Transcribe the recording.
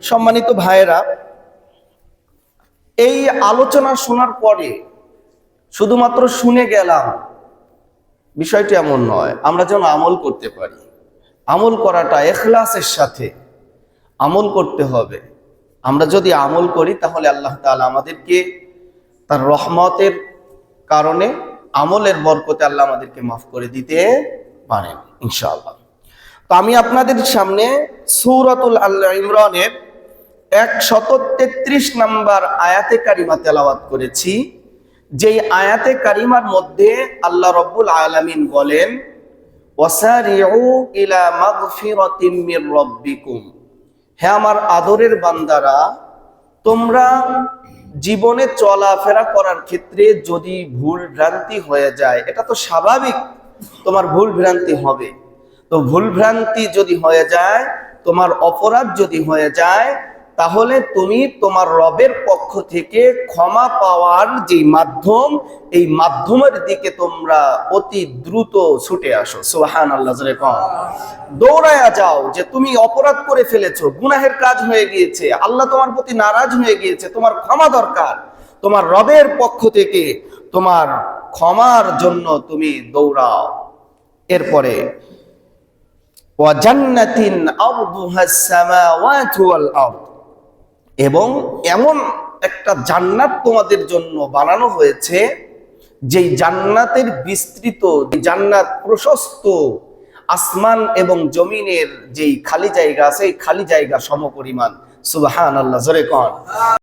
সম্মানিত ভাইয়েরা, এই আলোচনা শোনার পরে শুধুমাত্র শুনে গেলাম, বিষয়টি এমন নয়। আমরা যেন আমল করতে পারি। আমল করাটা ইখলাসের সাথে আমল করতে হবে। আমরা যদি আমল করি তাহলে আল্লাহ তাআলা আমাদেরকে তার রহমতের কারণে, আমলের বরকতে আল্লাহ আমাদেরকে মাফ করে দিতে পারেন ইনশাআল্লাহ। তো আমি আপনাদের সামনে সূরাতুল আল ইমরানের 133 নম্বর আয়াতে কারিমা তেলাওয়াত করেছি। যেই আয়াতে কারিমার মধ্যে আল্লাহ রাব্বুল আলামিন বলেন, ওয়াসারিউ ইলা মাগফিরাতিম মির রাব্বিকুম, হে আমার আদরের বান্দারা, তোমরা জীবনে চলাফেরা করার ক্ষেত্রে যদি ভুল ভ্রান্তি হয়ে যায়, এটা তো স্বাভাবিক, তোমার ভুল ভ্রান্তি হবে। তো ভুল ভ্রান্তি যদি হয়ে যায়, তোমার অপরাধ যদি হয়ে যায়, তাহলে তুমি তোমার রবের পক্ষ থেকে ক্ষমা পাওয়ার যে মাধ্যম, এই মাধ্যমের দিকে তোমরা অতি দ্রুত ছুটে আসো। সুবহানাল্লাহ, জোরে কোন, দৌড়ায়া যাও যে তুমি অপরাধ করে ফেলেছো, গুনাহের কাজ হয়ে গিয়েছে, আল্লাহ তোমার প্রতি নারাজ হয়ে গিয়েছে, তোমার ক্ষমা দরকার। তোমার রবের পক্ষ থেকে তোমার ক্ষমার জন্য তুমি দৌড়াও। এরপরে ওয়া জান্নাতিন আরদুহাস সামাওয়াতু ওয়াল আরদ, এবং এমন একটা জান্নাত তোমাদের জন্য বানানো হয়েছে, যেই জান্নাতের বিস্তৃত, জান্নাত প্রশস্ত, আসমান এবং জমিনের যেই খালি জায়গা আছে, এই খালি জায়গা সমপরিমাণ। সুবহানাল্লাহ, জোরে কোন।